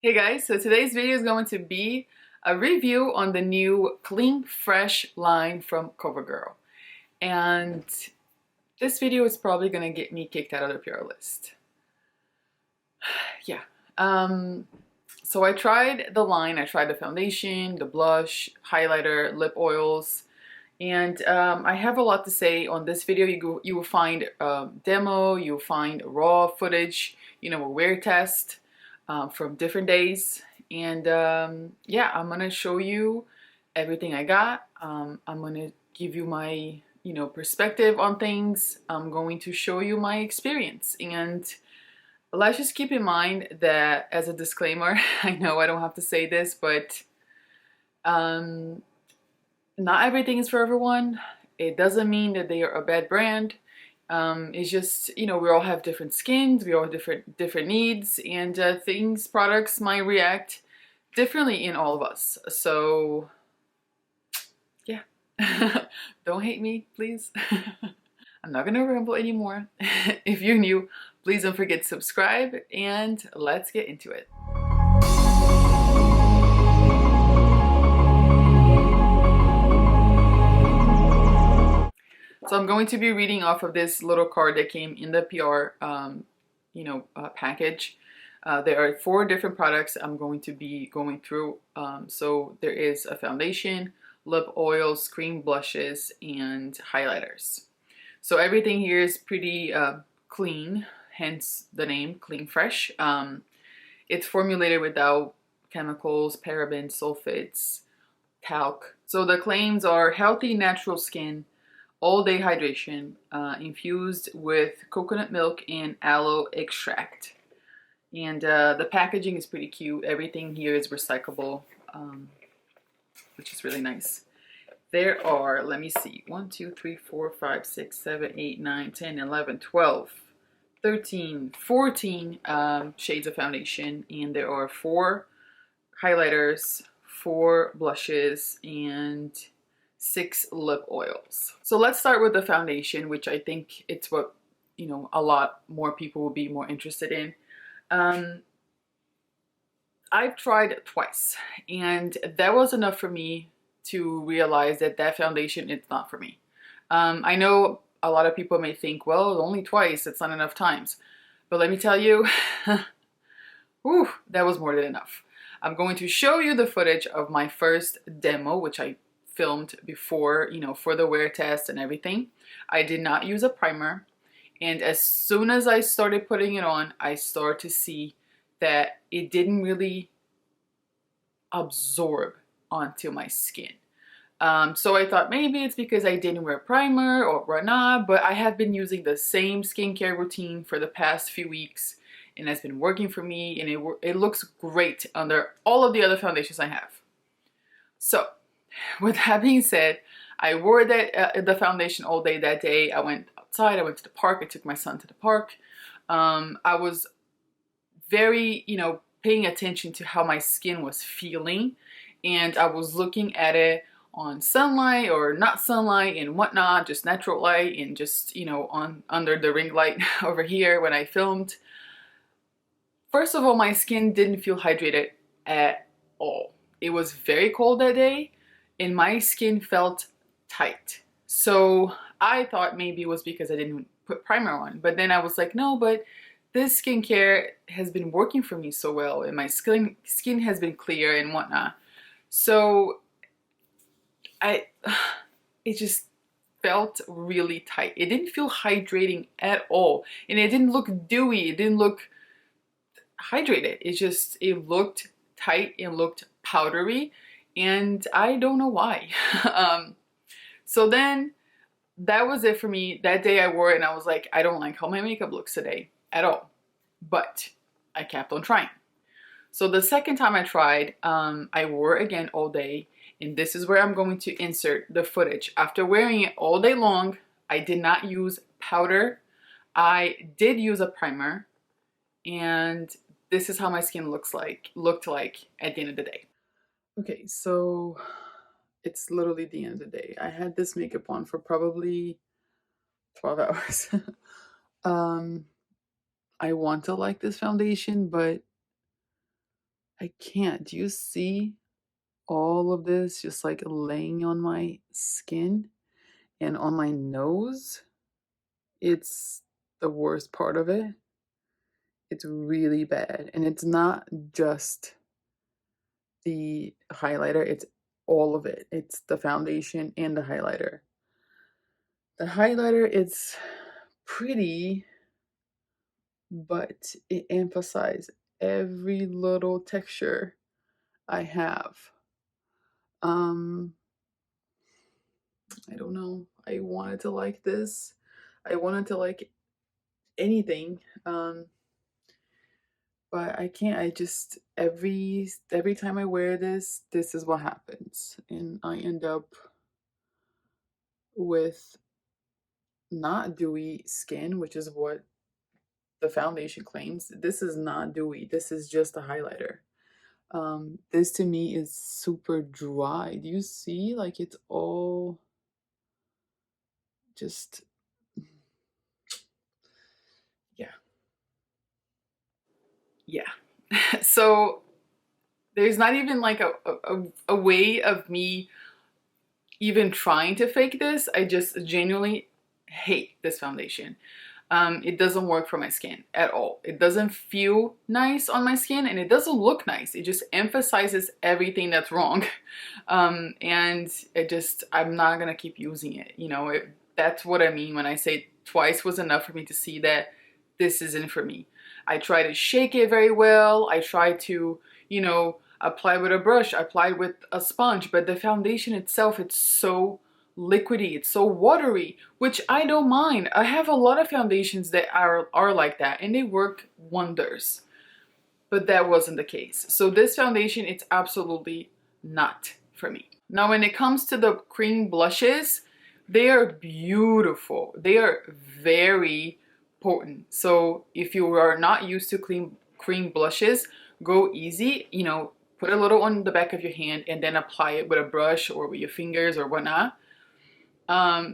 Hey guys, so today's video is going to be a review on the new Clean Fresh line from Covergirl. And this video is probably going to get me kicked out of the PR list. Yeah. So I tried the line, I tried the foundation, the blush, highlighter, lip oils, and I have a lot to say on this video. You will find demo, you'll find raw footage, a wear test from different days. And yeah, I'm gonna show you everything I got. I'm gonna give you my perspective on things. I'm going to show you my experience. And let's just keep in mind that, as a disclaimer, I know I don't have to say this, but not everything is for everyone. It doesn't mean that they are a bad brand. It's just, we all have different skins, we all have different needs, and products might react differently in all of us. So yeah, don't hate me, please. I'm not gonna ramble anymore. If you're new, please don't forget to subscribe, and let's get into it. So I'm going to be reading off of this little card that came in the PR, package. There are 4 different products I'm going to be going through. So there is a foundation, lip oils, cream blushes, and highlighters. So everything here is pretty clean, hence the name Clean Fresh. It's formulated without chemicals, parabens, sulfates, talc. So the claims are healthy, natural skin, all-day hydration, infused with coconut milk and aloe extract. And the packaging is pretty cute. Everything here is recyclable, which is really nice. There are, let me see, 1, 2, 3, 4, 5, 6, 7, 8, 9, 10, 11, 12, 13, 14 shades of foundation. And there are 4 highlighters, 4 blushes, and 6 lip oils. So let's start with the foundation, which I think it's what a lot more people will be more interested in. I've tried it twice, and that was enough for me to realize that foundation is not for me. I know a lot of people may think, well, only twice, it's not enough times, but let me tell you, whew, that was more than enough. I'm going to show you the footage of my first demo, which I filmed before, for the wear test and everything. I did not use a primer, and as soon as I started putting it on, I started to see that it didn't really absorb onto my skin. So I thought maybe it's because I didn't wear primer or whatnot, but I have been using the same skincare routine for the past few weeks, and it's been working for me, and it looks great under all of the other foundations I have. So with that being said, I wore the foundation all day that day. I went outside, I went to the park, I took my son to the park. I was very, paying attention to how my skin was feeling, and I was looking at it on sunlight or not sunlight and whatnot, just natural light, and just, under the ring light over here when I filmed. First of all, my skin didn't feel hydrated at all. It was very cold that day, and my skin felt tight. So I thought maybe it was because I didn't put primer on. But then I was like, no, but this skincare has been working for me so well, and my skin has been clear and whatnot. So it just felt really tight. It didn't feel hydrating at all. And it didn't look dewy. It didn't look hydrated. It looked tight and looked powdery. And I don't know why. So then that was it for me. That day I wore it and I was like, I don't like how my makeup looks today at all. But I kept on trying. So the second time I tried, I wore it again all day. And this is where I'm going to insert the footage. After wearing it all day long, I did not use powder. I did use a primer. And this is how my skin looked like at the end of the day. Okay, so it's literally the end of the day. I had this makeup on for probably 12 hours. I want to like this foundation, but I can't. Do you see all of this just like laying on my skin and on my nose? It's the worst part of it. It's really bad. And it's not just the highlighter, it's all of it. It's the foundation and the highlighter. The highlighter is pretty, but it emphasizes every little texture I have. I don't know. I wanted to like this. I wanted to like anything. But I can't. I just every time I wear this, this is what happens. And I end up with not dewy skin, which is what the foundation claims. This is not dewy. This is just a highlighter. This to me is super dry. Do you see? Like it's all just, yeah. Yeah. So there's not even like a way of me even trying to fake this. I just genuinely hate this foundation. It doesn't work for my skin at all. It doesn't feel nice on my skin and it doesn't look nice. It just emphasizes everything that's wrong. And I'm not gonna keep using it. You know, that's what I mean when I say twice was enough for me to see that this isn't for me. I try to shake it very well. I try to, you know, apply with a brush, apply with a sponge, but the foundation itself, it's so liquidy, it's so watery, which I don't mind. I have a lot of foundations that are like that and they work wonders, but that wasn't the case. So this foundation, it's absolutely not for me. Now when it comes to the cream blushes, they are beautiful. They are very potent. So if you are not used to cream blushes, go easy, you know, put a little on the back of your hand and then apply it with a brush or with your fingers or whatnot.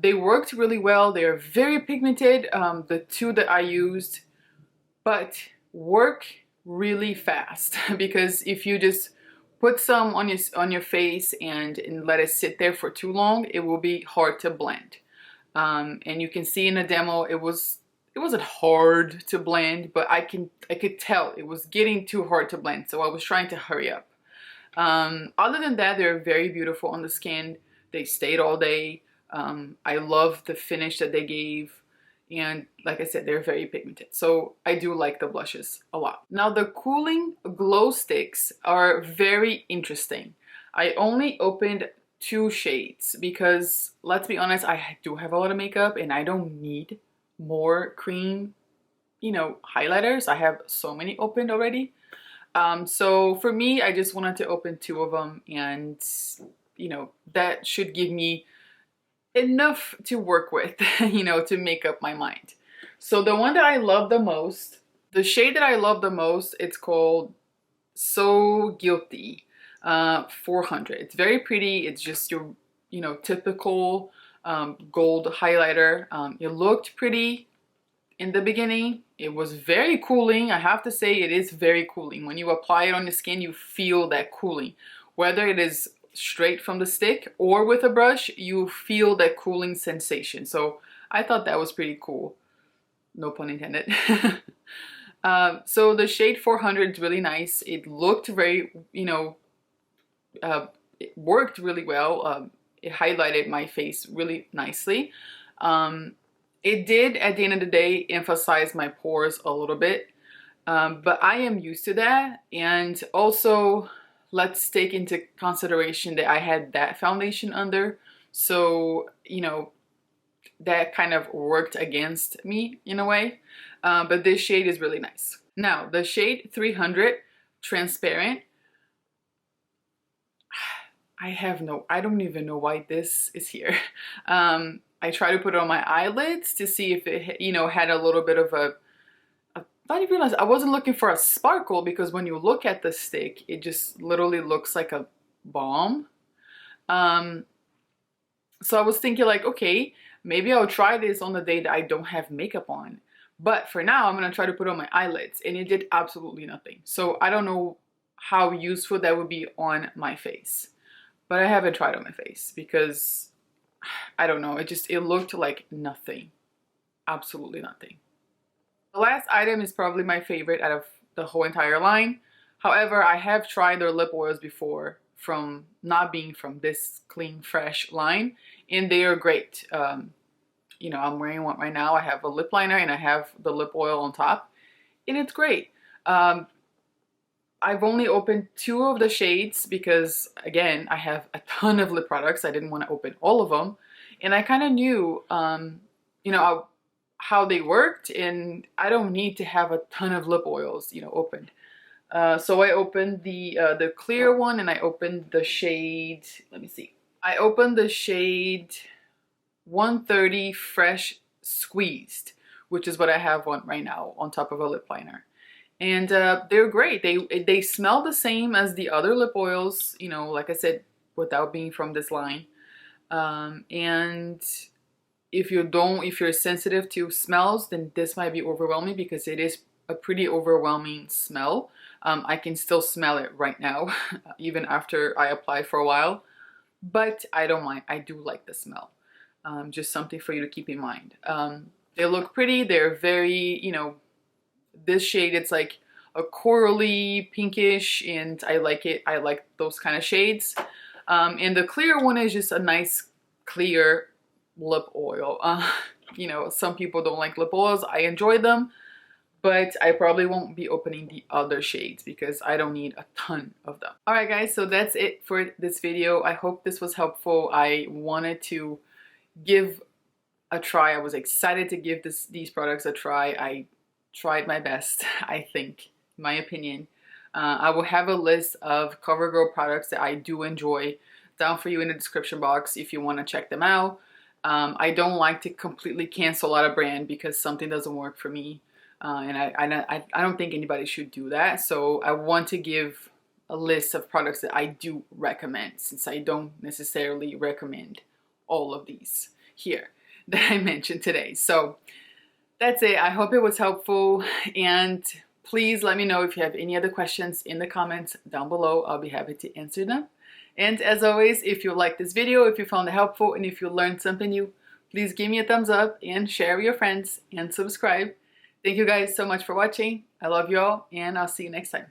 They worked really well. They are very pigmented, the two that I used, but work really fast because if you just put some on your face and let it sit there for too long, it will be hard to blend. And you can see in the demo, it wasn't hard to blend, but I could tell it was getting too hard to blend, so I was trying to hurry up. Other than that, they're very beautiful on the skin. They stayed all day. I love the finish that they gave, and like I said, they're very pigmented, so I do like the blushes a lot. Now the cooling glow sticks are very interesting. I only opened 2 shades because, let's be honest, I do have a lot of makeup and I don't need more cream, you know, highlighters. I have so many opened already. So for me, I just wanted to open 2 of them, and you know, that should give me enough to work with, you know, to make up my mind. So the one that I love the most, the shade that I love the most, it's called So Guilty 400. It's very pretty. It's just your, you know, typical gold highlighter. It looked pretty in the beginning. It was very cooling. I have to say, it is very cooling. When you apply it on the skin, you feel that cooling. Whether it is straight from the stick or with a brush, you feel that cooling sensation. So I thought that was pretty cool. No pun intended. So the shade 400 is really nice. It looked very, you know, it worked really well. It highlighted my face really nicely. It did, at the end of the day, emphasize my pores a little bit, but I am used to that. And also, let's take into consideration that I had that foundation under, so, you know, that kind of worked against me in a way. But this shade is really nice. Now, the shade 300 Transparent, I don't even know why this is here. I tried to put it on my eyelids to see if it, you know, had a little bit of a I didn't realize I wasn't looking for a sparkle, because when you look at the stick, it just literally looks like a balm. So I was thinking like, okay, maybe I'll try this on the day that I don't have makeup on. But for now, I'm gonna try to put on my eyelids, and it did absolutely nothing. So I don't know how useful that would be on my face. But I haven't tried on my face because I don't know, it looked like nothing. Absolutely nothing. The last item is probably my favorite out of the whole entire line. However, I have tried their lip oils before from not being from this clean, fresh line, and they are great. You know, I'm wearing one right now. I have a lip liner and I have the lip oil on top, and it's great. I've only opened 2 of the shades because, again, I have a ton of lip products. I didn't want to open all of them, and I kind of knew, you know, how they worked, and I don't need to have a ton of lip oils, you know, opened. So I opened the clear one, and I opened the shade, let me see. I opened the shade 130 Fresh Squeezed, which is what I have on right now on top of a lip liner. And they're great. They smell the same as the other lip oils, you know, like I said, without being from this line. And if you're sensitive to smells, then this might be overwhelming because it is a pretty overwhelming smell. I can still smell it right now, even after I apply for a while, but I don't mind. I do like the smell. Just something for you to keep in mind. They look pretty. They're very, you know, this shade, it's like a corally pinkish, and I like it. I like those kind of shades. And the clear one is just a nice clear lip oil. You know, some people don't like lip oils. I enjoy them, but I probably won't be opening the other shades because I don't need a ton of them. All right, guys, so that's it for this video. I hope this was helpful. I wanted to give a try. I was excited to give these products a try. I tried my best, I think, in my opinion. I will have a list of CoverGirl products that I do enjoy down for you in the description box if you want to check them out. I don't like to completely cancel out a brand because something doesn't work for me, and I don't think anybody should do that. So I want to give a list of products that I do recommend, since I don't necessarily recommend all of these here that I mentioned today. So that's it. I hope it was helpful, and please let me know if you have any other questions in the comments down below. I'll be happy to answer them. And as always, if you like this video, if you found it helpful, and if you learned something new, please give me a thumbs up and share with your friends and subscribe. Thank you guys so much for watching. I love you all, and I'll see you next time.